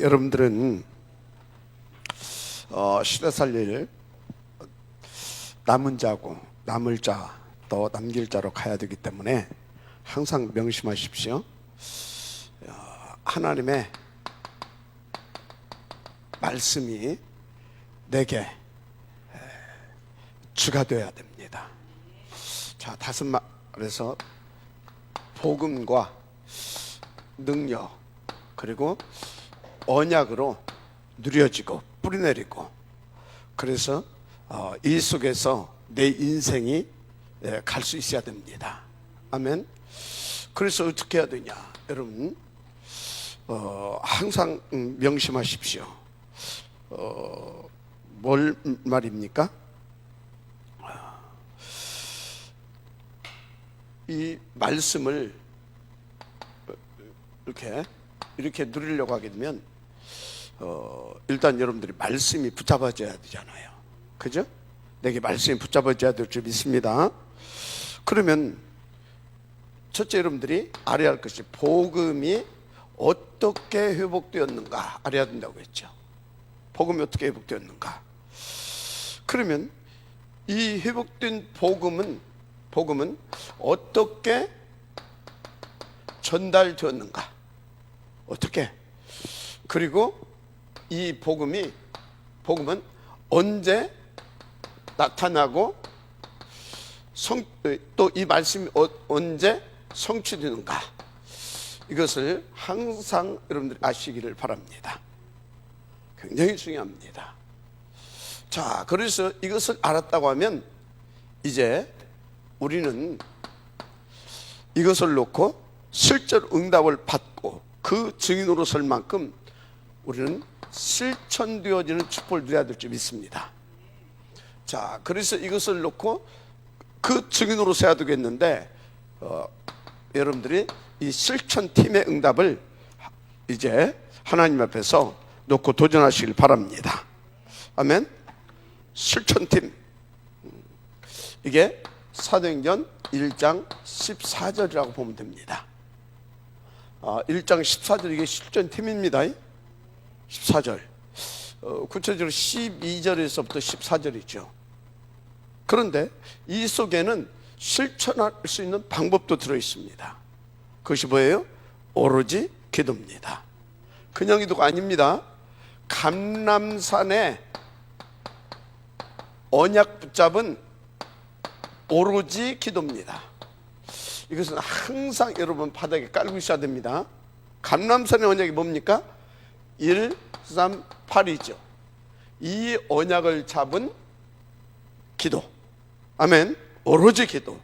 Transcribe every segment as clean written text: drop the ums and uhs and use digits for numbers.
여러분들은 시대 살릴 남은 자고 남을 자 또 남길 자로 가야 되기 때문에 항상 명심하십시오. 하나님의 말씀이 내게 주가 되어야 됩니다. 자, 다섯 말에서 복음과 능력 그리고 언약으로 누려지고 뿌리내리고, 그래서 이 속에서 내 인생이 갈 수 있어야 됩니다. 아멘. 그래서 어떻게 해야 되냐, 여러분 항상 명심하십시오. 뭘 말입니까? 이 말씀을 이렇게 누리려고 하게 되면 일단 여러분들이 말씀이 붙잡아져야 되잖아요. 그죠? 내게 말씀이 붙잡아져야 될 줄 믿습니다. 그러면 첫째, 여러분들이 알아야 할 것이 복음이 어떻게 회복되었는가 알아야 된다고 했죠. 복음이 어떻게 회복되었는가. 그러면 이 회복된 복음은 어떻게 전달되었는가, 어떻게, 그리고 이 복음은 언제 나타나고 또 이 말씀이 언제 성취되는가, 이것을 항상 여러분들이 아시기를 바랍니다. 굉장히 중요합니다. 자, 그래서 이것을 알았다고 하면 이제 우리는 이것을 놓고 실제로 응답을 받고 그 증인으로 설 만큼 우리는 실천되어지는 축복을 누려야 될 줄 믿습니다. 자, 그래서 이것을 놓고 그 증인으로 서야 되겠는데 여러분들이 이 실천팀의 응답을 이제 하나님 앞에서 놓고 도전하시길 바랍니다. 아멘. 실천팀, 이게 사도행전 1장 14절이라고 보면 됩니다. 1장 14절, 이게 실전팀입니다. 14절, 구체적으로 12절에서부터 14절이죠. 그런데 이 속에는 실천할 수 있는 방법도 들어있습니다. 그것이 뭐예요? 오로지 기도입니다. 그냥 기도가 아닙니다. 감람산에 언약 붙잡은 오로지 기도입니다. 이것은 항상 여러분 바닥에 깔고 있어야 됩니다. 감람산의 언약이 뭡니까? 138이죠. 이 언약을 잡은 기도. 아멘. 오로지 기도.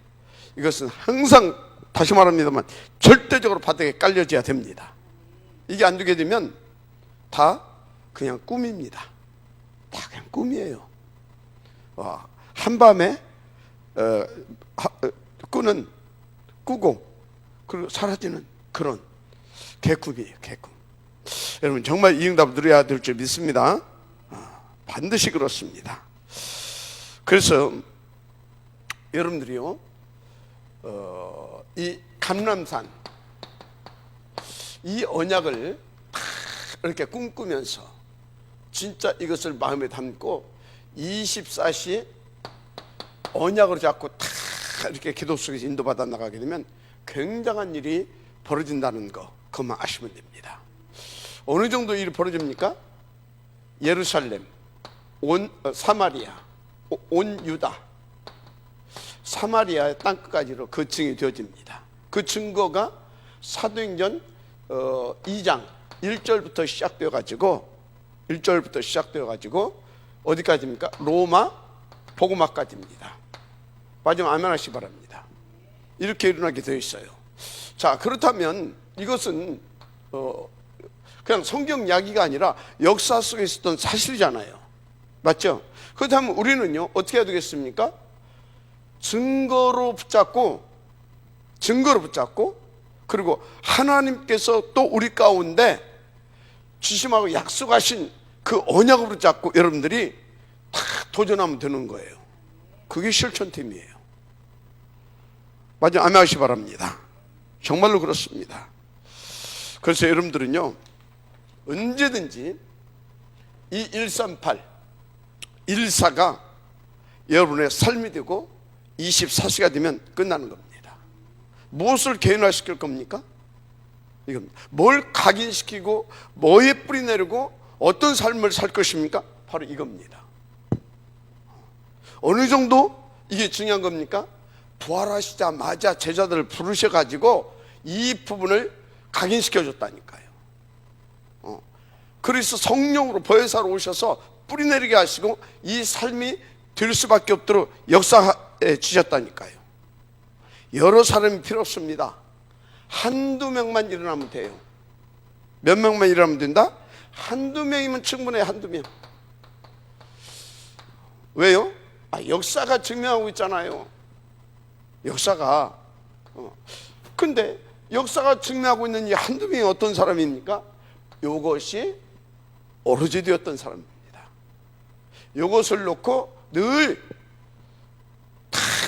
이것은 항상, 다시 말합니다만, 절대적으로 바닥에 깔려져야 됩니다. 이게 안 되게 되면 다 그냥 꿈입니다. 다 그냥 꿈이에요. 한밤에 꾼은 꾸고 그리고 사라지는 그런 개꿈이에요. 개꿈. 여러분 정말 이 응답을 누려야 될 줄 믿습니다. 반드시 그렇습니다. 그래서 여러분들이요, 이 감람산, 이 언약을 이렇게 꿈꾸면서 진짜 이것을 마음에 담고 24시 언약으로 잡고 이렇게 기도 속에서 인도받아 나가게 되면 굉장한 일이 벌어진다는 거, 그것만 아시면 됩니다. 어느 정도 일이 벌어집니까? 예루살렘, 온 사마리아, 온 유다, 사마리아의 땅끝까지로 그 증이 되어집니다. 그 증거가 사도행전 2장 1절부터 시작되어 가지고 어디까지입니까? 로마 복음화까지입니다. 마지막 아멘 하시기 바랍니다. 이렇게 일어나게 되어 있어요. 자, 그렇다면 이것은 그냥 성경 이야기가 아니라 역사 속에 있었던 사실이잖아요. 맞죠? 그렇다면 우리는요, 어떻게 해야 되겠습니까? 증거로 붙잡고 그리고 하나님께서 또 우리 가운데 주심하고 약속하신 그 언약을 붙잡고 여러분들이 다 도전하면 되는 거예요. 그게 실천팀이에요. 맞아, 아멘 하시기 바랍니다. 정말로 그렇습니다. 그래서 여러분들은요, 언제든지 이 138, 1사가 여러분의 삶이 되고 24시가 되면 끝나는 겁니다. 무엇을 개인화시킬 겁니까? 이겁니다. 뭘 각인시키고 뭐에 뿌리 내리고 어떤 삶을 살 것입니까? 바로 이겁니다. 어느 정도 이게 중요한 겁니까? 부활하시자마자 제자들을 부르셔가지고 이 부분을 각인시켜줬다니까요. 그래서 성령으로 보혜사로 오셔서 뿌리 내리게 하시고 이 삶이 될 수밖에 없도록 역사해 주셨다니까요. 여러 사람이 필요 없습니다. 한두 명만 일어나면 돼요. 몇 명만 일어나면 된다? 한두 명이면 충분해. 한두 명. 왜요? 역사가 증명하고 있잖아요. 역사가. 근데 역사가 증명하고 있는 이 한두 명이 어떤 사람입니까? 이것이 오로지 되었던 사람입니다. 이것을 놓고 늘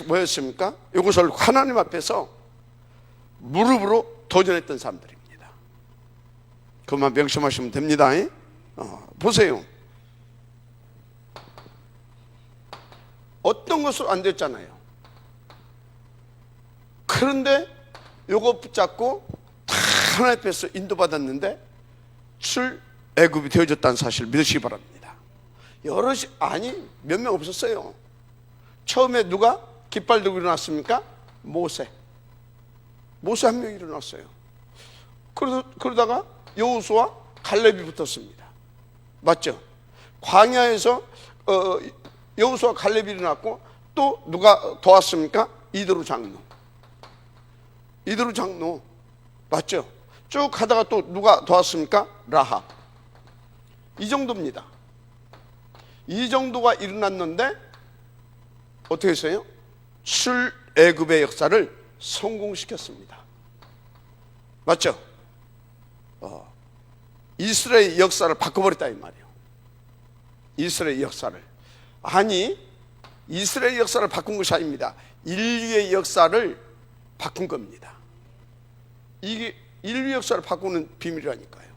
뭐였습니까? 이것을 하나님 앞에서 무릎으로 도전했던 사람들입니다. 그만 명심하시면 됩니다. 보세요. 어떤 것으로 안 됐잖아요. 그런데 요거 붙잡고 다 하나님 앞에서 인도받았는데 출애굽이 되어졌다는 사실을 믿으시기 바랍니다. 여럿이 아니 몇 명 없었어요. 처음에 누가 깃발 들고 일어났습니까? 모세 한 명이 일어났어요. 그러다가 여호수아 갈렙이 붙었습니다. 맞죠? 광야에서 여호수아 갈렙이 일어났고 또 누가 도왔습니까? 이드로 장로 맞죠? 쭉 가다가 또 누가 도왔습니까? 라합. 이 정도입니다. 이 정도가 일어났는데 어떻게 했어요? 출애굽의 역사를 성공시켰습니다. 맞죠? 이스라엘 역사를 바꿔버렸다 이 말이에요. 이스라엘 역사를. 아니 이스라엘 역사를 바꾼 것이 아닙니다. 인류의 역사를 바꾼 겁니다. 이게 인류 역사를 바꾸는 비밀이라니까요.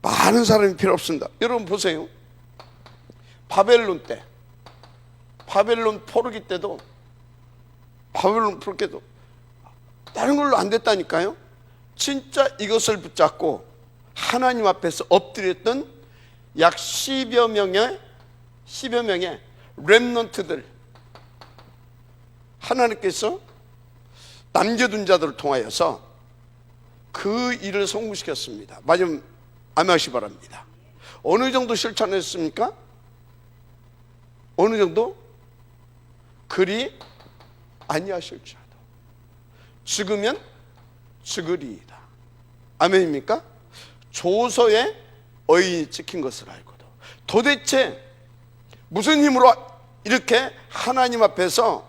많은 사람이 필요 없습니다. 여러분 보세요. 바벨론 포르기 때도 다른 걸로 안 됐다니까요. 진짜 이것을 붙잡고 하나님 앞에서 엎드렸던 약 10여 명의 렘넌트들, 하나님께서 남겨둔 자들을 통하여서 그 일을 성공시켰습니다. 마지막 암하시 바랍니다. 어느 정도 실천했습니까? 어느 정도? 그리 아니하실지라도 죽으면 죽으리이다. 아멘입니까? 조서에 의인이 찍힌 것을 알고도 도대체 무슨 힘으로 이렇게 하나님 앞에서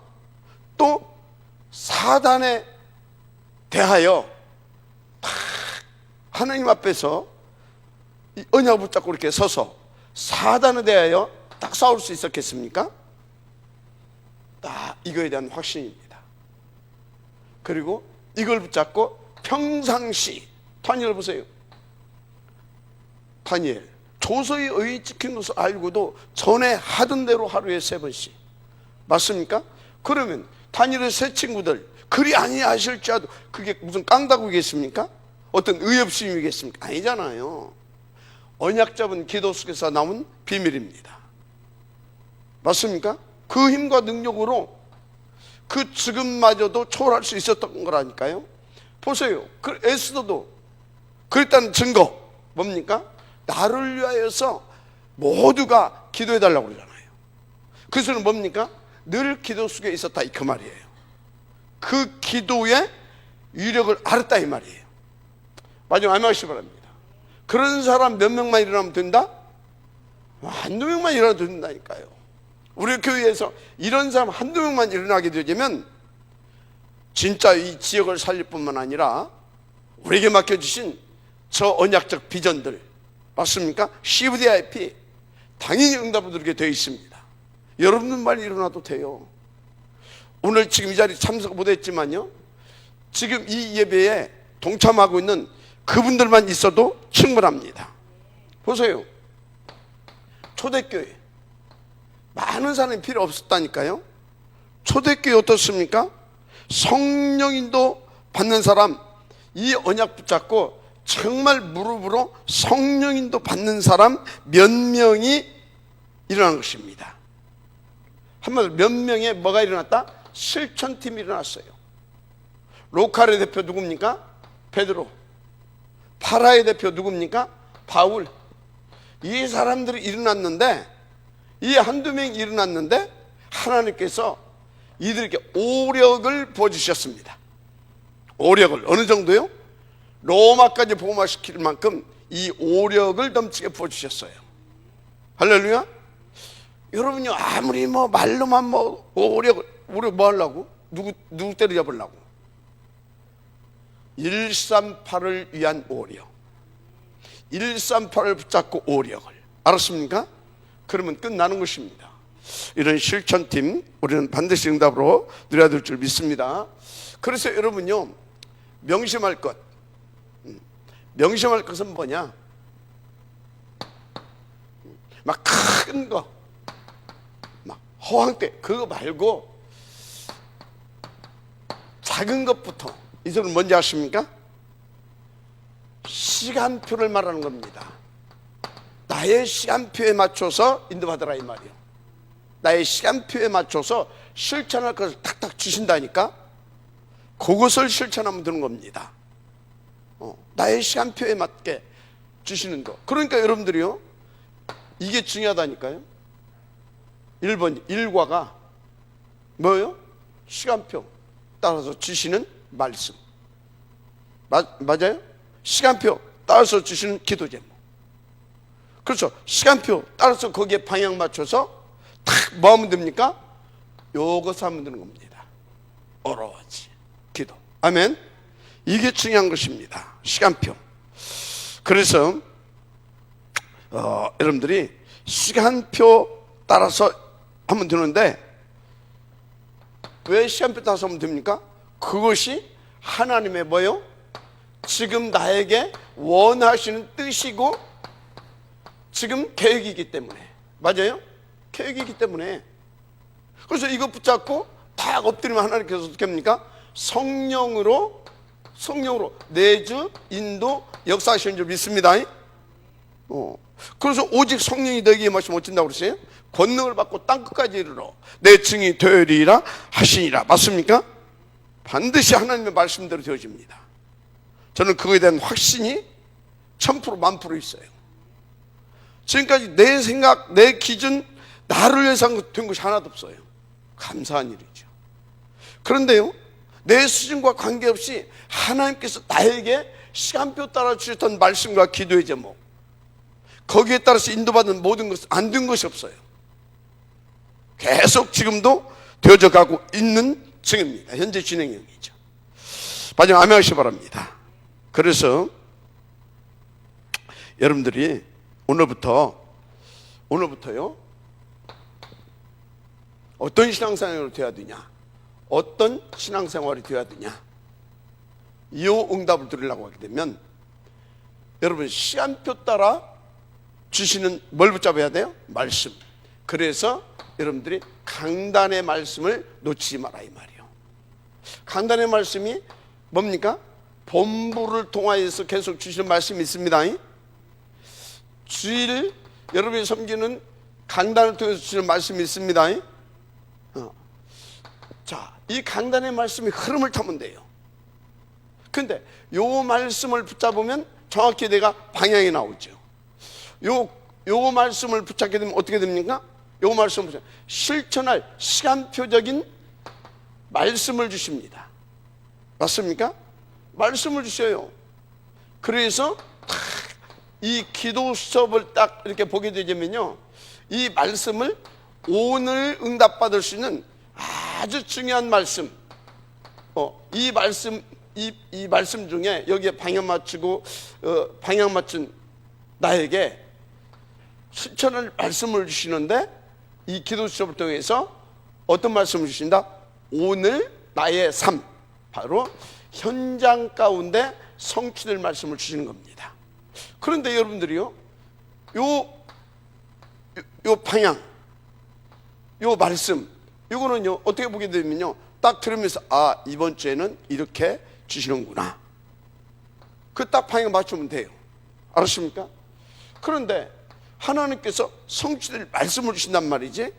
또 사단에 대하여 하나님 앞에서 이 언약을 붙잡고 이렇게 서서 사단에 대하여 딱 싸울 수 있었겠습니까? 이거에 대한 확신입니다. 그리고 이걸 붙잡고 평상시 다니엘 보세요. 다니엘 조서의 의인이 찍힌 것을 알고도 전에 하던 대로 하루에 3번씩 맞습니까? 그러면 다니엘의 세 친구들 그리 아니하실지라도 그게 무슨 깡다구겠습니까? 어떤 의협심이겠습니까? 아니잖아요. 언약 잡은 기도 속에서 나온 비밀입니다. 맞습니까? 그 힘과 능력으로 그 죽음마저도 초월할 수 있었던 거라니까요. 보세요. 그 에스더도 그랬다는 증거 뭡니까? 나를 위하여서 모두가 기도해달라고 그러잖아요. 그것은 뭡니까? 늘 기도 속에 있었다 그 말이에요. 그 기도의 위력을 알았다 이 말이에요. 마지막 알마시 바랍니다. 그런 사람 몇 명만 일어나면 된다? 한두 명만 일어나도 된다니까요. 우리 교회에서 이런 사람 한두 명만 일어나게 되면 진짜 이 지역을 살릴 뿐만 아니라 우리에게 맡겨주신 저 언약적 비전들 맞습니까? CVDIP 당연히 응답을 드리게 되어 있습니다. 여러분들만 일어나도 돼요. 오늘 지금 이 자리에 참석 못했지만요, 지금 이 예배에 동참하고 있는 그분들만 있어도 충분합니다. 보세요. 초대교회 많은 사람이 필요 없었다니까요. 초대교회 어떻습니까? 성령인도 받는 사람, 이 언약 붙잡고 정말 무릎으로 성령인도 받는 사람 몇 명이 일어난 것입니다. 한마디로 몇 명의 뭐가 일어났다? 실천팀이 일어났어요. 로카의 대표 누굽니까? 베드로. 파라의 대표 누굽니까? 바울. 이 사람들이 일어났는데, 이 한두 명이 일어났는데 하나님께서 이들에게 오력을 부어주셨습니다. 오력을 어느 정도요? 로마까지 복음화시킬 만큼 이 오력을 넘치게 부어주셨어요. 할렐루야. 여러분요, 아무리 뭐 말로만 뭐 오력을 뭐 하려고? 누구 때려잡으려고? 138을 위한 오력, 138을 붙잡고 오력을, 알았습니까? 그러면 끝나는 것입니다. 이런 실천팀 우리는 반드시 응답으로 누려야 될 줄 믿습니다. 그래서 여러분요, 명심할 것은 뭐냐? 막 큰 거, 막 허황때 그거 말고 작은 것부터. 이 소리는 뭔지 아십니까? 시간표를 말하는 겁니다. 나의 시간표에 맞춰서 인도받으라 이 말이에요. 나의 시간표에 맞춰서 실천할 것을 탁탁 주신다니까. 그것을 실천하면 되는 겁니다. 나의 시간표에 맞게 주시는 거. 그러니까 여러분들이요, 이게 중요하다니까요. 1번 일과가 뭐예요? 시간표 따라서 주시는 말씀. 맞아요? 시간표 따라서 주시는 기도 제목. 그렇죠. 시간표 따라서 거기에 방향 맞춰서 탁 뭐 하면 됩니까? 요것을 하면 되는 겁니다. 오로지 기도. 아멘. 이게 중요한 것입니다. 시간표. 그래서 여러분들이 시간표 따라서 하면 되는데, 왜 시간표 따라서 하면 됩니까? 그것이 하나님의 뭐요? 지금 나에게 원하시는 뜻이고 지금 계획이기 때문에. 맞아요? 계획이기 때문에. 그래서 이거 붙잡고 딱 엎드리면 하나님께서 어떻게 합니까? 성령으로 내주 인도 역사하시는 줄 믿습니다. 그래서 오직 성령이 너에게 임하시면 어쩐다고 그러세요? 권능을 받고 땅끝까지 이르러 내 증이 되리라 하시니라. 맞습니까? 반드시 하나님의 말씀대로 되어집니다. 저는 그거에 대한 확신이 1000% 1000% 있어요. 지금까지 내 생각, 내 기준, 나를 위해서 된 것이 하나도 없어요. 감사한 일이죠. 그런데요, 내 수준과 관계없이 하나님께서 나에게 시간표 따라 주셨던 말씀과 기도의 제목, 거기에 따라서 인도받는 모든 것은 안 된 것이 없어요. 계속 지금도 되어져 가고 있는 중입니다. 현재 진행형이죠. 마지막 아멘 하시기 바랍니다. 그래서 여러분들이 오늘부터요, 어떤 신앙생활이 되어야 되냐, 어떤 신앙생활이 되어야 되냐, 이 응답을 드리려고 하게 되면 여러분 시간표 따라 주시는 뭘 붙잡아야 돼요? 말씀. 그래서 여러분들이 강단의 말씀을 놓치지 마라 이 말이에요. 강단의 말씀이 뭡니까? 본부를 통하여서 계속 주시는 말씀이 있습니다. 주일 여러분이 섬기는 강단을 통해서 주시는 말씀이 있습니다. 자, 이 강단의 말씀이 흐름을 타면 돼요. 근데 요 말씀을 붙잡으면 정확히 내가 방향이 나오죠. 요 말씀을 붙잡게 되면 어떻게 됩니까? 요 말씀을 붙잡 실천할 시간표적인 말씀을 주십니다. 맞습니까? 말씀을 주셔요. 그래서 이 기도 수업을 딱 이렇게 보게 되면요, 이 말씀을 오늘 응답받을 수 있는 아주 중요한 말씀, 이 말씀 중에 여기에 방향 맞추고 방향 맞춘 나에게 실천할 말씀을 주시는데, 이 기도 수업을 통해서 어떤 말씀을 주신다? 오늘 나의 삶, 바로 현장 가운데 성취될 말씀을 주시는 겁니다. 그런데 여러분들이요, 요 방향, 요 말씀, 요거는요 어떻게 보게 되면요, 딱 들으면서 아, 이번 주에는 이렇게 주시는구나, 그 딱 방향 맞추면 돼요. 알았습니까? 그런데 하나님께서 성취될 말씀을 주신단 말이지.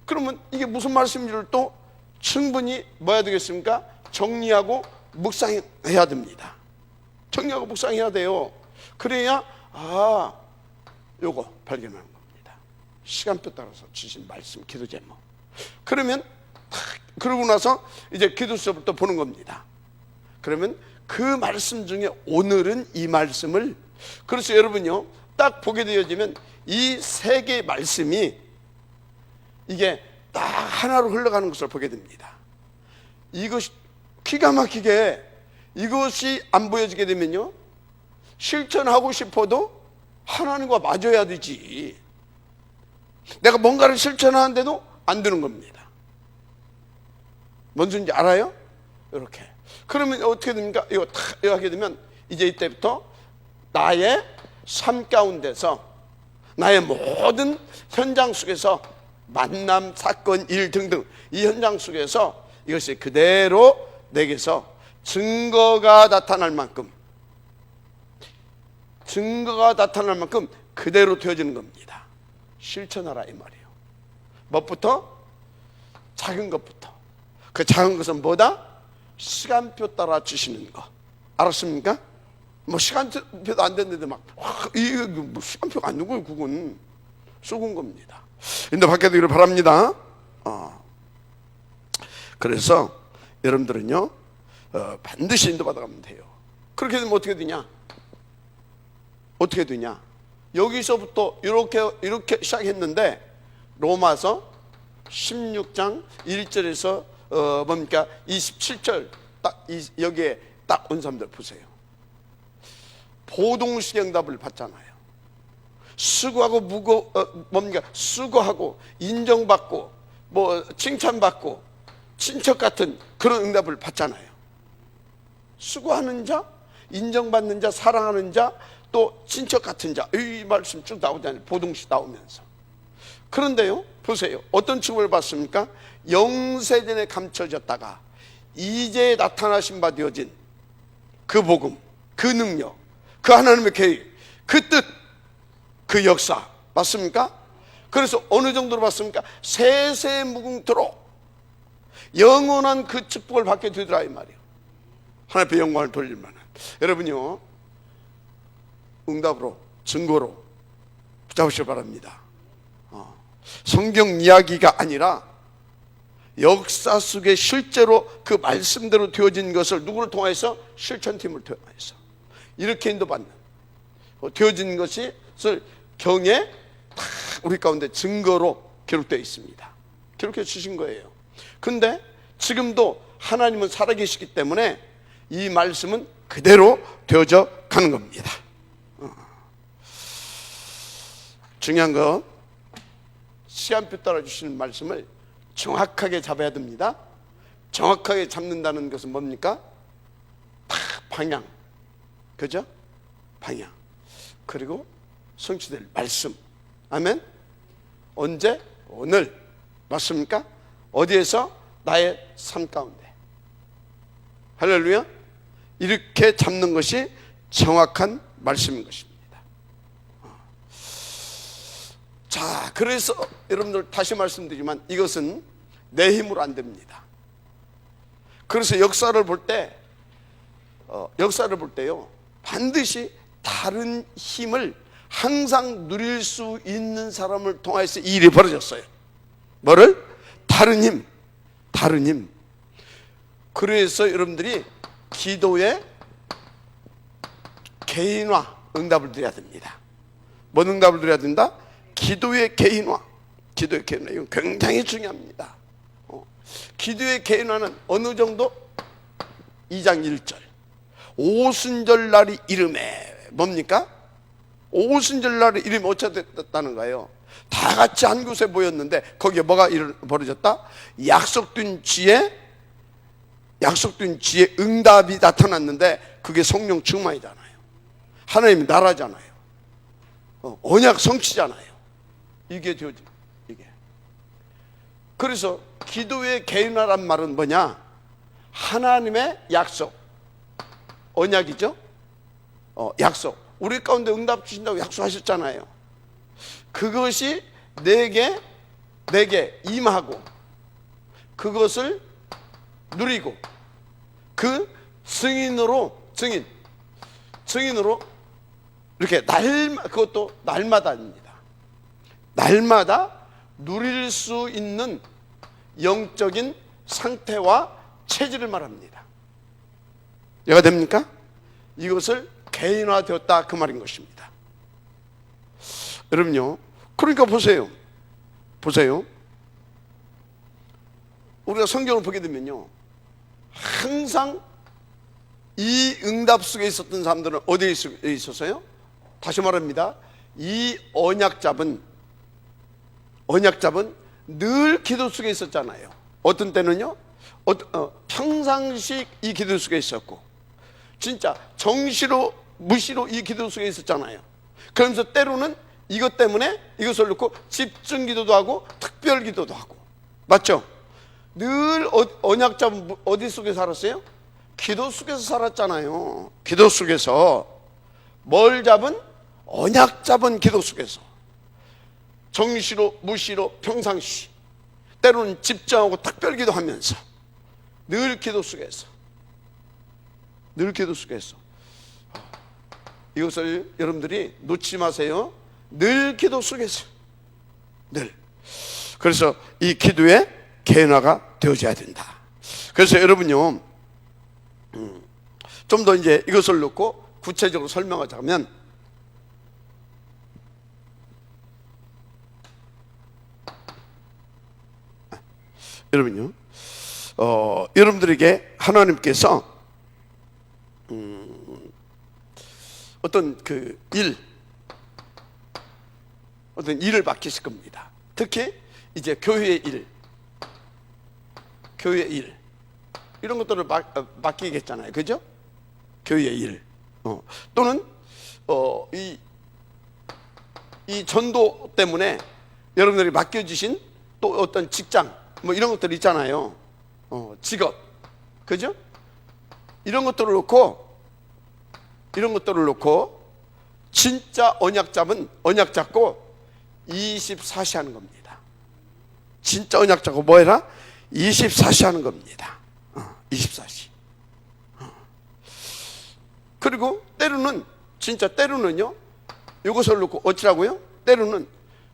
그러면 이게 무슨 말씀인지를 또 충분히 뭐 해야 되겠습니까? 정리하고 묵상해야 됩니다. 정리하고 묵상해야 돼요. 그래야 아, 요거 발견하는 겁니다. 시간표 따라서 주신 말씀, 기도 제목. 그러면 그러고 나서 이제 기도 수업을 보는 겁니다. 그러면 그 말씀 중에 오늘은 이 말씀을, 그래서 여러분요 딱 보게 되어지면 이 세 개의 말씀이 이게 딱 하나로 흘러가는 것을 보게 됩니다. 이것이 기가 막히게, 이것이 안 보여지게 되면요 실천하고 싶어도 하나님과 맞아야 되지. 내가 뭔가를 실천하는데도 안 되는 겁니다. 뭔 소리인지 알아요? 이렇게. 그러면 어떻게 됩니까? 이거 하게 되면 이제 이때부터 나의 삶 가운데서, 나의 모든 현장 속에서, 만남, 사건, 일 등등 이 현장 속에서 이것이 그대로 내게서 증거가 나타날 만큼, 증거가 나타날 만큼 그대로 되어지는 겁니다. 실천하라 이 말이에요. 무엇부터? 작은 것부터. 그 작은 것은 뭐다? 시간표 따라 주시는 거. 알았습니까? 뭐 시간표도 안 됐는데 막 이게 뭐 시간표가 안 되고요. 그건 쏘은 겁니다. 인도 받게 되기를 바랍니다. 그래서 여러분들은요 반드시 인도 받아가면 돼요. 그렇게 되면 어떻게 되냐? 어떻게 되냐? 여기서부터 이렇게 시작했는데 로마서 16장 1절에서 뭡니까? 27절 딱 여기에 딱 온 사람들 보세요. 보동식 응답을 받잖아요. 수고하고 뭡니까? 수고하고 인정받고 뭐 칭찬받고 친척 같은 그런 응답을 받잖아요. 수고하는 자, 인정받는 자, 사랑하는 자, 또 친척 같은 자, 이 말씀 쭉 나오잖아요. 보동식 나오면서. 그런데요 보세요, 어떤 칭호를 받습니까? 영세전에 감춰졌다가 이제 나타나신 바 되어진 그 복음, 그 능력, 그 하나님의 계획, 그 뜻, 그 역사 맞습니까? 그래서 어느 정도로 받습니까? 세세무궁토록 영원한 그 축복을 받게 되더라 이 말이에요. 하나님의 영광을 돌릴 만한. 여러분요 응답으로, 증거로 붙잡으시기 바랍니다. 성경 이야기가 아니라 역사 속에 실제로 그 말씀대로 되어진 것을 누구를 통해서? 실천팀을 통해서 이렇게 인도받는 되어진 것이 경에 우리 가운데 증거로 기록되어 있습니다. 기록해 주신 거예요. 근데 지금도 하나님은 살아계시기 때문에 이 말씀은 그대로 되어져 가는 겁니다. 중요한 거, 시간표 따라 주시는 말씀을 정확하게 잡아야 됩니다. 정확하게 잡는다는 것은 뭡니까? 방향, 그죠? 방향. 그리고 성취될 말씀. 아멘. 언제? 오늘. 맞습니까? 어디에서? 나의 삶 가운데. 할렐루야. 이렇게 잡는 것이 정확한 말씀인 것입니다. 자, 그래서 여러분들 다시 말씀드리지만 이것은 내 힘으로 안 됩니다. 그래서 역사를 볼 때요 반드시 다른 힘을 항상 누릴 수 있는 사람을 통해서 이 일이 벌어졌어요. 뭐를? 다른 힘. 다른 힘. 그래서 여러분들이 기도의 개인화 응답을 드려야 됩니다. 뭔 응답을 드려야 된다? 기도의 개인화. 기도의 개인화. 이건 굉장히 중요합니다. 기도의 개인화는 어느 정도? 2장 1절. 오순절 날이 이름에 뭡니까? 오순절 날이 이름이 어찌 됐다는 거예요? 다 같이 한 곳에 모였는데 거기에 뭐가 벌어졌다? 약속된 지에 응답이 나타났는데 그게 성령 충만이잖아요. 하나님의 나라잖아요. 언약 성취잖아요. 이게 되어지. 이게. 그래서 기도의 개인화란 말은 뭐냐? 하나님의 약속, 언약이죠. 약속. 우리 가운데 응답 주신다고 약속하셨잖아요. 그것이 내게 임하고 그것을 누리고 그 증인으로 이렇게 그것도 날마다입니다. 날마다 누릴 수 있는 영적인 상태와 체질을 말합니다. 이해가 됩니까? 이것을 개인화되었다 그 말인 것입니다. 여러분요, 그러니까 보세요. 우리가 성경을 보게 되면요, 항상 이 응답 속에 있었던 사람들은 어디에 있었어요? 다시 말합니다. 이 언약잡은 늘 기도 속에 있었잖아요. 어떤 때는요, 평상시 이 기도 속에 있었고, 진짜 정시로 무시로 이 기도 속에 있었잖아요. 그러면서 때로는 이것 때문에 이것을 놓고 집중 기도도 하고 특별 기도도 하고, 맞죠? 늘 언약잡은 어디 속에 살았어요? 기도 속에서 살았잖아요. 기도 속에서 뭘 잡은? 언약 잡은 기도 속에서 정시로 무시로 평상시 때로는 집중하고 특별 기도하면서 늘 기도 속에서 이것을 여러분들이 놓치지 마세요. 늘 기도 속에서 늘. 그래서 이 기도의 개인화가 되어져야 된다. 그래서 여러분요, 좀 더 이제 이것을 놓고 구체적으로 설명하자면, 여러분요, 여러분들에게 하나님께서 어떤 어떤 일을 맡기실 겁니다. 특히 이제 교회의 일 이런 것들을 맡기겠잖아요. 그죠? 교회의 일. 또는 이 전도 때문에 여러분들이 맡겨주신 또 어떤 직장 뭐 이런 것들 있잖아요. 직업. 그죠? 이런 것들을 놓고 진짜 언약 잡고 24시 하는 겁니다. 진짜 언약 잡고 뭐 해라? 24시 하는 겁니다. 24시. 그리고 때로는요, 이것을 놓고 어찌라고요? 때로는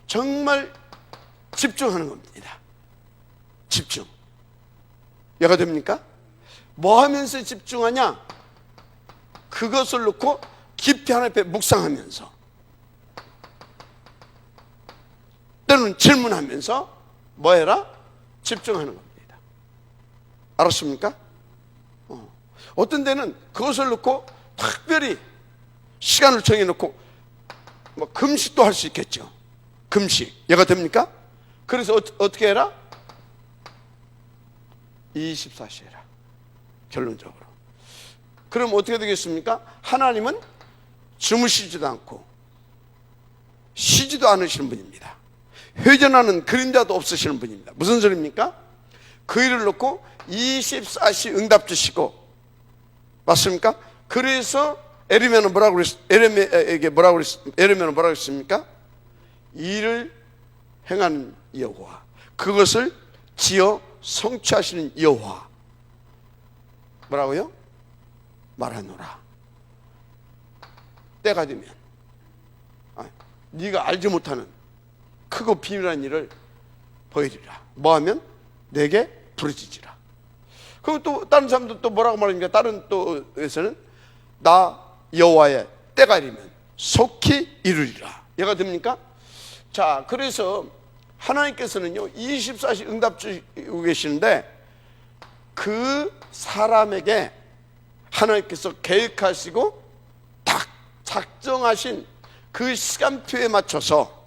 정말 집중하는 겁니다. 집중. 이해가 됩니까? 뭐 하면서 집중하냐? 그것을 놓고 깊이 하나님 앞에 묵상하면서, 때로는 질문하면서 뭐 해라? 집중하는 겁니다. 알았습니까? 어떤 데는 그것을 놓고 특별히 시간을 정해놓고 뭐 금식도 할 수 있겠죠. 금식. 이해가 됩니까? 그래서 어떻게 해라? 24시 해라. 결론적으로. 그럼 어떻게 되겠습니까? 하나님은 주무시지도 않고 쉬지도 않으시는 분입니다. 회전하는 그림자도 없으시는 분입니다. 무슨 소리입니까? 그 일을 놓고 24시 응답 주시고, 맞습니까? 그래서 에레미야는 뭐라고 했습니까? 일을 행하는 여호와, 그것을 지어 성취하시는 여호와, 뭐라고요? 말하노라. 때가 되면 네가 알지 못하는 크고 비밀한 일을 보이리라. 뭐하면? 내게 부르짖으라. 그리고 또 다른 사람도 또 뭐라고 말합니까? 다른 또에서는 나 여호와의 때가 이르면 속히 이루리라. 이해가 됩니까? 자, 그래서 하나님께서는요 24시 응답 주고 계시는데, 그 사람에게 하나님께서 계획하시고 딱 작정하신 그 시간표에 맞춰서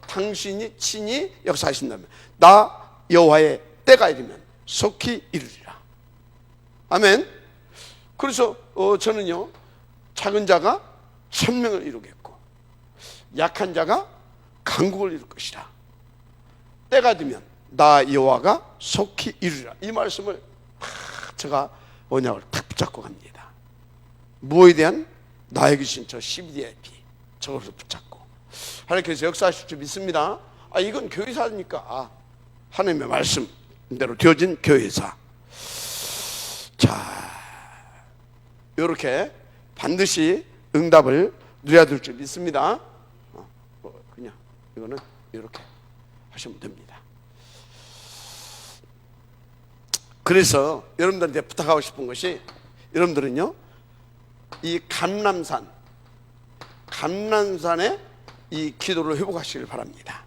당신이 친히 역사하신다면 나 여호와의 때가 이르면 속히 이르리라. 아멘. 그래서 저는요, 작은 자가 천명을 이루겠고 약한 자가 강국을 이룰 것이라. 때가 되면 나 여호와가 속히 이루리라. 이 말씀을 제가 언약을 탁 붙잡고 갑니다. 무엇에 대한? 나에게 주신 저 CBDIP 저것을 붙잡고 하나님께서 역사하실 줄 믿습니다. 이건 교회사니까 하나님의 말씀대로 되어진 교회사. 자, 이렇게 반드시 응답을 누려야 될 줄 믿습니다. 그냥 이거는 이렇게 하시면 됩니다. 그래서 여러분들한테 부탁하고 싶은 것이, 여러분들은요, 이 감람산의 이 기도를 회복하시길 바랍니다.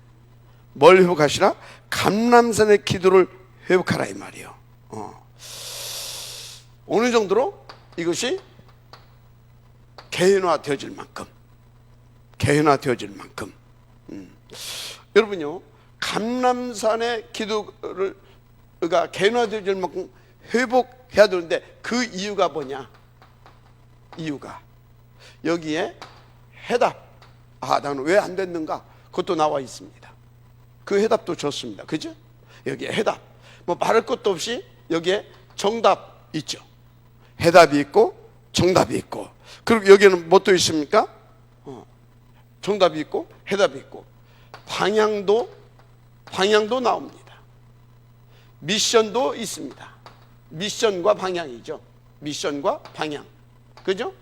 뭘 회복하시라? 감람산의 기도를 회복하라 이 말이에요. 어느 정도로 이것이 개인화되어질 만큼, 여러분요, 감람산의 기도가 개인화되어질 만큼 회복해야 되는데, 그 이유가 뭐냐? 이유가 여기에 해답, 나는 왜 안 됐는가? 그것도 나와 있습니다. 그 해답도 좋습니다. 그죠? 여기에 해답, 뭐 말할 것도 없이 여기에 정답 있죠. 해답이 있고 정답이 있고, 그리고 여기에는 뭐 또 있습니까? 정답이 있고 해답이 있고 방향도 나옵니다. 미션도 있습니다. 미션과 방향이죠. 미션과 방향, 그죠?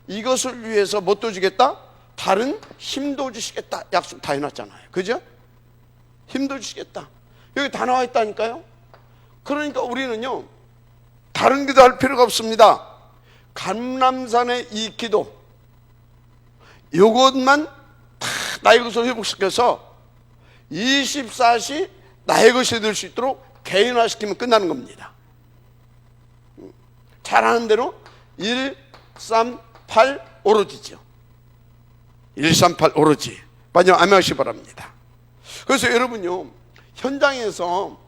이것을 위해서 뭣도 주겠다? 다른 힘도 주시겠다. 약속 다 해놨잖아요. 그죠? 힘도 주시겠다. 여기 다 나와 있다니까요. 그러니까 우리는요, 다른 기도 할 필요가 없습니다. 감람산의 이 기도, 이것만 다 나의 것을 회복시켜서 24시 나의 것이 될 수 있도록 개인화시키면 끝나는 겁니다. 잘하는 대로 1, 3, 8 오로지죠. 1, 3, 8 오로지. 마지막 아멘 하시기 바랍니다. 그래서 여러분요, 현장에서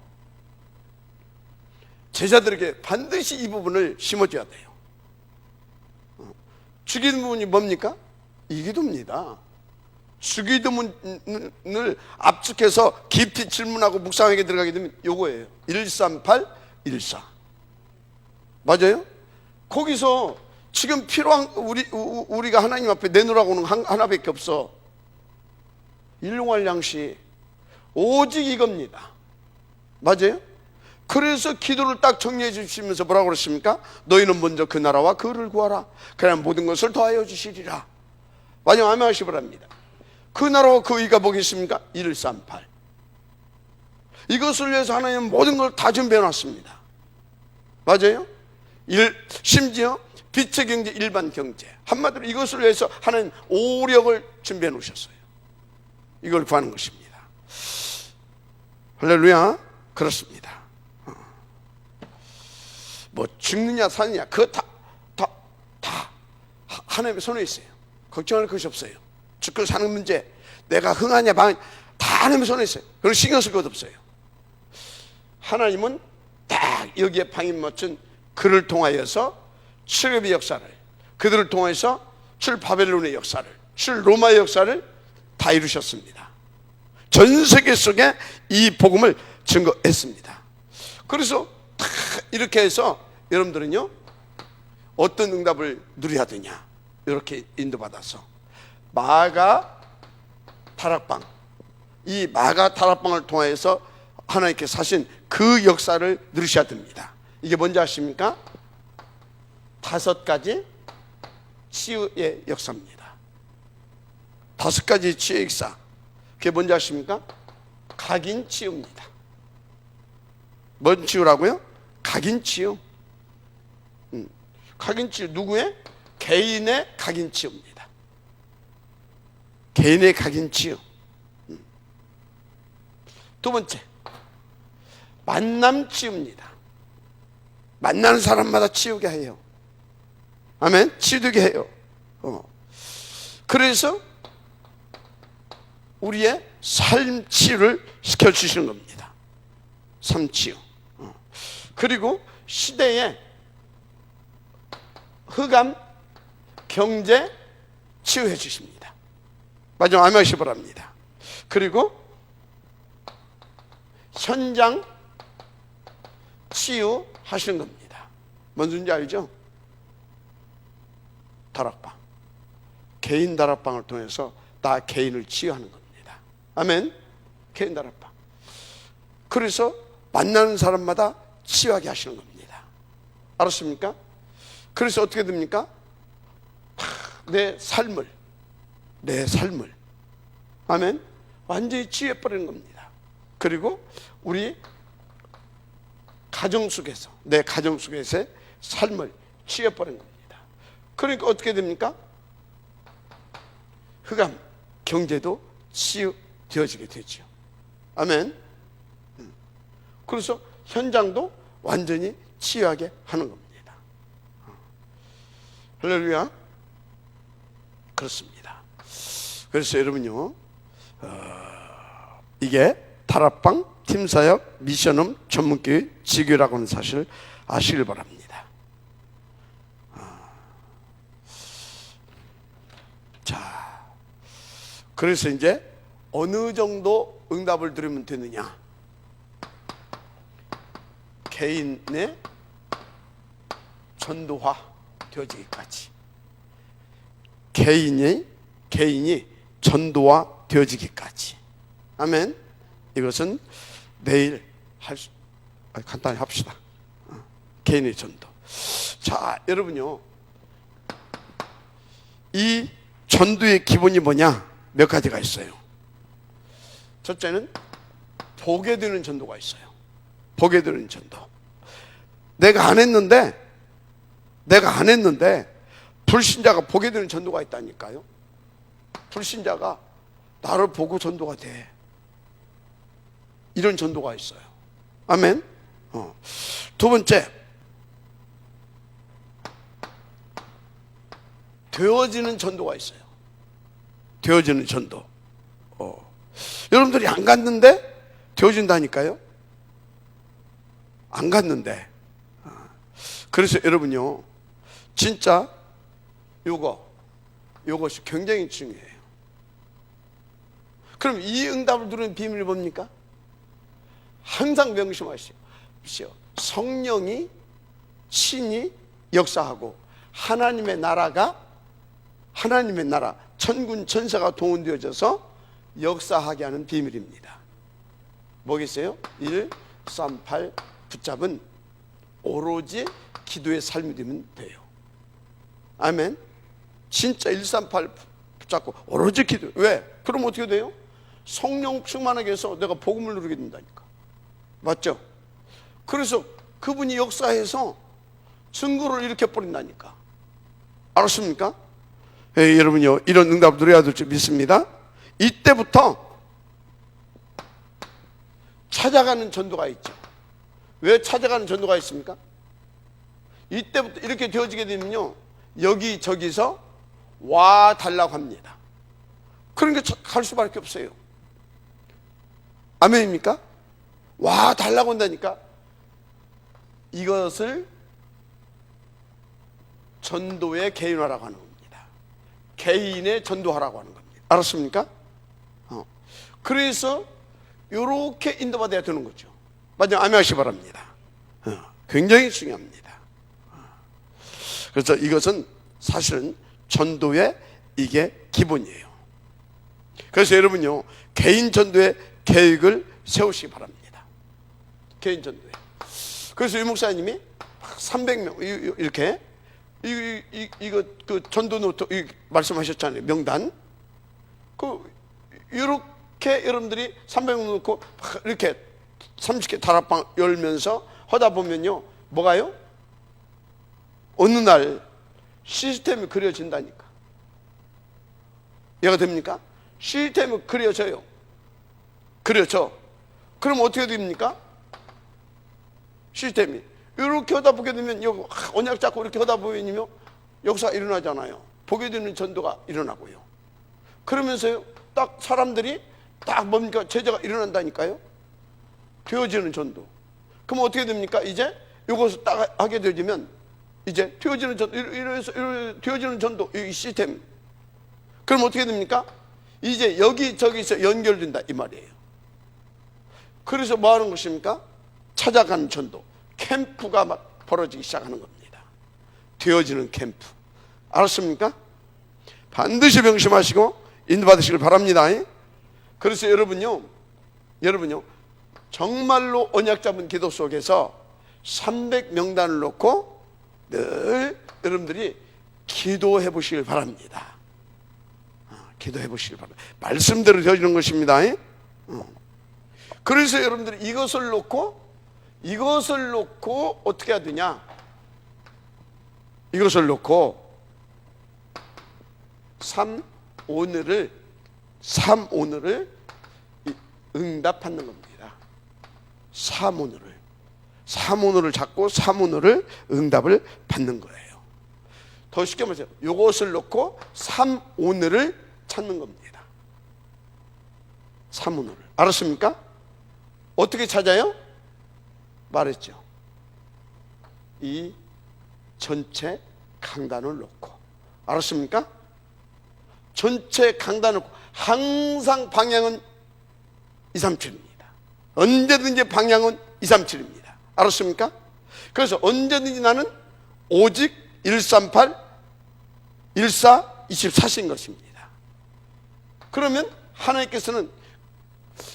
제자들에게 반드시 이 부분을 심어줘야 돼요. 주기도 부분이 뭡니까? 이 기도입니다. 주기도문을 압축해서 깊이 질문하고 묵상하게 들어가게 되면 요거예요. 138, 14. 맞아요? 거기서 지금 필요한, 우리가 하나님 앞에 내놓으라고 하는 하나밖에 없어. 일용할 양식, 오직 이겁니다. 맞아요? 그래서 기도를 딱 정리해 주시면서 뭐라고 그러십니까? 너희는 먼저 그 나라와 그를 구하라. 그냥 모든 것을 더하여 주시리라. 마지막 아멘 하시기 바랍니다. 그 나라와 그 의가 뭐겠습니까? 138. 이것을 위해서 하나님은 모든 걸 다 준비해 놨습니다. 맞아요? 심지어 빛의 경제, 일반 경제, 한마디로 이것을 위해서 하나님 오력을 준비해 놓으셨어요. 이걸 구하는 것입니다. 할렐루야. 그렇습니다. 뭐 죽느냐 사느냐 그거 다 하나님의 손에 있어요. 걱정할 것이 없어요. 죽고 사는 문제, 내가 흥하냐 망하냐 다 하나님의 손에 있어요. 그걸 신경 쓸 것 없어요. 하나님은 딱 여기에 방임 맞춘 그를 통하여서 7의 역사를, 그들을 통해서 7 바벨론의 역사를, 7 로마의 역사를 다 이루셨습니다. 전 세계 속에 이 복음을 증거했습니다. 그래서 이렇게 해서 여러분들은요, 어떤 응답을 누려야 되냐, 이렇게 인도받아서 마가 다락방, 이 마가 다락방을 통해서 하나님께서 하신 그 역사를 누리셔야 됩니다. 이게 뭔지 아십니까? 5가지 치유의 역사입니다. 5가지 치유의 역사. 그게 뭔지 아십니까? 각인 치유입니다. 뭔 치유라고요? 각인 치유. 각인 치유, 누구의? 개인의 각인 치유입니다. 개인의 각인 치유. 두 번째, 만남 치유입니다. 만나는 사람마다 치유게 해요. 아멘. 치유되게 해요. 그래서 우리의 삶 치유를 시켜주시는 겁니다. 삶 치유. 그리고 시대에 흑암, 경제 치유해 주십니다. 마지막 아멘 하시기 바랍니다. 그리고 현장 치유하시는 겁니다. 뭔지 알죠? 다락방, 개인 다락방을 통해서 나 개인을 치유하는 겁니다. 아멘. 개인 다락방. 그래서 만나는 사람마다 치유하게 하시는 겁니다. 알았습니까? 그래서 어떻게 됩니까? 내 삶을 아멘, 완전히 치유해버리는 겁니다. 그리고 우리 가정 속에서, 내 가정 속에서의 삶을 치유해버리는 겁니다. 그러니까 어떻게 됩니까? 흑암, 경제도 치유되어지게 되죠. 아멘. 그래서 현장도 완전히 치유하게 하는 겁니다. 할렐루야. 그렇습니다. 그래서 여러분요, 이게 다락방, 팀사역, 미션홈, 전문교회, 지교라고 하는 사실을 아시길 바랍니다. 자, 그래서 이제 어느 정도 응답을 들으면 되느냐? 개인의 전도화 되어지기까지. 개인이 전도화 되어지기까지. 아멘. 이것은 내일 간단히 합시다. 개인의 전도. 자, 여러분요, 이 전도의 기본이 뭐냐? 몇 가지가 있어요. 첫째는 보게 되는 전도가 있어요. 보게 되는 전도. 내가 안 했는데 불신자가 보게 되는 전도가 있다니까요. 불신자가 나를 보고 전도가 돼. 이런 전도가 있어요. 아멘. 두 번째, 되어지는 전도가 있어요. 되어지는 전도. 여러분들이 안 갔는데 되어진다니까요. 안 갔는데. 그래서 여러분요, 진짜 요것이 굉장히 중요해요. 그럼 이 응답을 누리는 비밀이 뭡니까? 항상 명심하시오. 성령이 신이 역사하고 하나님의 나라, 천군 천사가 동원되어져서 역사하게 하는 비밀입니다. 뭐겠어요? 1, 3, 8 붙잡은 오로지 기도의 삶이 되면 돼요. 아멘. 진짜 138 붙잡고 오로지 기도. 왜? 그럼 어떻게 돼요? 성령 충만하게 해서 내가 복음을 누리게 된다니까. 맞죠? 그래서 그분이 역사해서 증거를 일으켜버린다니까. 알았습니까? 여러분요, 이런 응답을 누려야 될 줄 믿습니다. 이때부터 찾아가는 전도가 있죠. 왜 찾아가는 전도가 있습니까? 이때부터 이렇게 되어지게 되면요, 여기저기서 와 달라고 합니다. 그러니까 갈 수밖에 없어요. 아멘입니까? 와 달라고 한다니까. 이것을 전도의 개인화라고 하는 겁니다. 개인의 전도하라고 하는 겁니다. 알았습니까? 그래서 이렇게 인도받아야 되는 거죠. 맞아요. 아멘 하시기 바랍니다. 굉장히 중요합니다. 그래서 이것은 사실은 전도의 이게 기본이에요. 그래서 여러분요, 개인 전도의 계획을 세우시기 바랍니다. 개인 전도에. 그래서 유 목사님이 300명 이렇게 이거 그 전도 노트 말씀하셨잖아요. 명단. 이렇게 여러분들이 300명 놓고 이렇게 30개 다락방 열면서 하다 보면요, 뭐가요? 어느 날 시스템이 그려진다니까. 이해가 됩니까? 시스템이 그려져요. 그려져. 그럼 어떻게 됩니까? 시스템이 이렇게 하다 보게 되면 여기 언약 잡고 이렇게 하다 보면요, 역사가 일어나잖아요. 보게 되는 전도가 일어나고요. 그러면서요, 딱 사람들이 딱 뭡니까? 제자가 일어난다니까요. 되어지는 전도. 그럼 어떻게 됩니까? 이제 이것을 딱 하게 되면 이제 되어지는 전도, 이래서 되어지는 전도, 이 시스템. 그럼 어떻게 됩니까? 이제 여기저기서 연결된다 이 말이에요. 그래서 뭐 하는 것입니까? 찾아가는 전도, 캠프가 막 벌어지기 시작하는 겁니다. 되어지는 캠프. 알았습니까? 반드시 명심하시고 인도받으시길 바랍니다. 그래서 여러분요 정말로 언약 잡은 기도 속에서 300명단을 놓고 늘 여러분들이 기도해 보시길 바랍니다. 기도해 보시길 바랍니다. 말씀대로 되어지는 것입니다. 그래서 여러분들이 이것을 놓고 어떻게 해야 되냐? 이것을 놓고 3오늘을 응답하는 겁니다. 3오늘을 잡고 3오늘을 응답을 받는 거예요. 더 쉽게 말해서 이것을 놓고 3오늘을 찾는 겁니다. 3오늘을. 알았습니까? 어떻게 찾아요? 말했죠. 이 전체 강단을 놓고. 알았습니까? 전체 강단을 놓고 항상 방향은 237입니다. 언제든지 방향은 237입니다. 알았습니까? 그래서 언제든지 나는 오직 138, 14, 24신 것입니다. 그러면 하나님께서는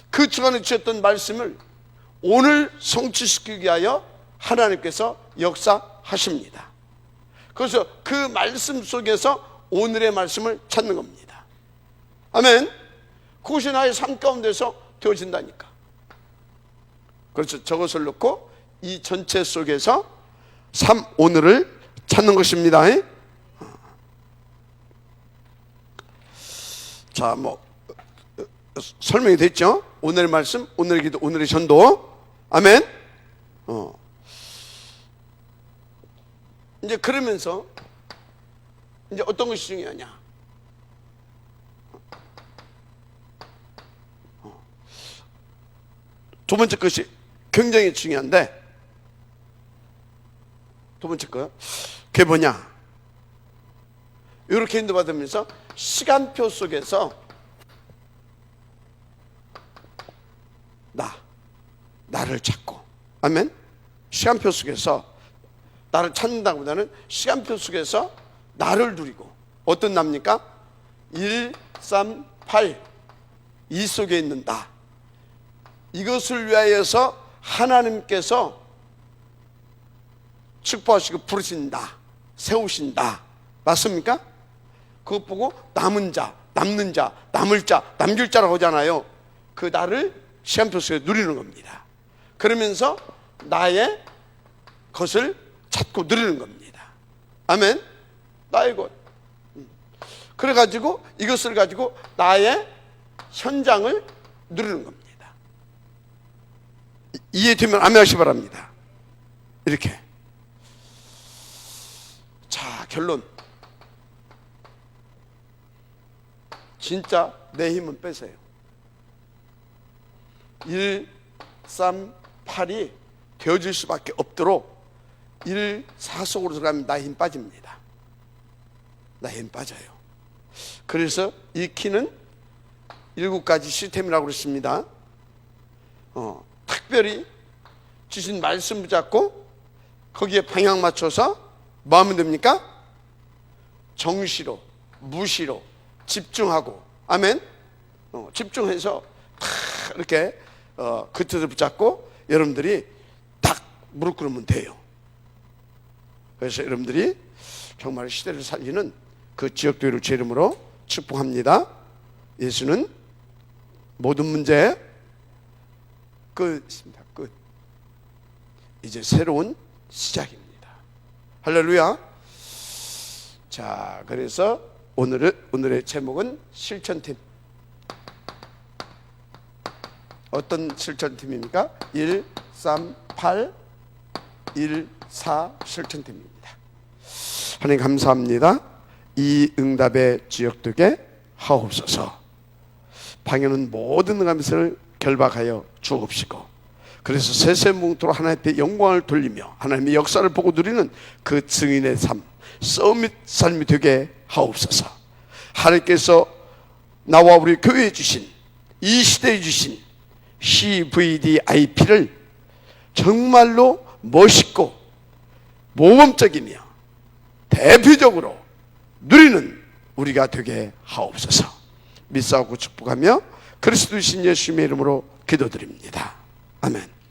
그 주간에 주셨던 말씀을 오늘 성취시키기 위하여 하나님께서 역사하십니다. 그래서 그 말씀 속에서 오늘의 말씀을 찾는 겁니다. 아멘. 그것이 나의 삶 가운데서 되어진다니까. 그래서 저것을 놓고 이 전체 속에서 오늘을 찾는 것입니다. 자, 설명이 됐죠? 오늘의 말씀, 오늘의 기도, 오늘의 전도. 아멘. 이제 그러면서 이제 어떤 것이 중요하냐? 두 번째 것이 굉장히 중요한데, 두 번째 거 그게 뭐냐? 이렇게 인도받으면서 시간표 속에서 나를 찾고, 아멘. 시간표 속에서 나를 찾는다기보다는 시간표 속에서 나를 누리고. 어떤 나입니까? 1, 3, 8 이 속에 있는 나. 이것을 위하여서 하나님께서 축복하시고 부르신다, 세우신다. 맞습니까? 그것 보고 남은 자, 남는 자, 남을 자, 남길 자라고 하잖아요. 그 나를 시간표 속에 누리는 겁니다. 그러면서 나의 것을 찾고 누리는 겁니다. 아멘. 나의 것. 그래가지고 이것을 가지고 나의 현장을 누리는 겁니다. 이해되면 아멘 하시기 바랍니다. 이렇게. 자, 결론. 진짜 내 힘은 빼세요. 1, 3, 8이 되어질 수밖에 없도록 1, 4 속으로 들어가면 나의 힘 빠집니다. 나의 힘 빠져요. 그래서 이 키는 7가지 시스템이라고 그랬습니다. 특별히 주신 말씀 붙잡고 거기에 방향 맞춰서 뭐 하면 됩니까? 정시로, 무시로 집중하고, 아멘. 집중해서 탁 이렇게 그 뜻을 붙잡고 여러분들이 딱 무릎 꿇으면 돼요. 그래서 여러분들이 정말 시대를 살리는 그 지역교회를 제 이름으로 축복합니다. 예수는 모든 문제 끝입니다. 끝. 이제 새로운 시작입니다. 할렐루야. 자, 그래서 오늘의 제목은 실천팀. 어떤 실천팀입니까? 1, 3, 8, 1, 4 실천팀입니다. 하나님 감사합니다. 이 응답의 지역되게 하옵소서. 방해는 모든 감사를 결박하여 주옵시고 그래서 세세뭉토로 하나님께 영광을 돌리며 하나님의 역사를 보고 누리는 그 증인의 삶, 서밋 삶이 되게 하옵소서. 하나님께서 나와 우리 교회에 주신, 이 시대에 주신 CVDIP를 정말로 멋있고 모범적이며 대표적으로 누리는 우리가 되게 하옵소서. 믿사오고 축복하며 그리스도이신 예수님의 이름으로 기도드립니다. 아멘.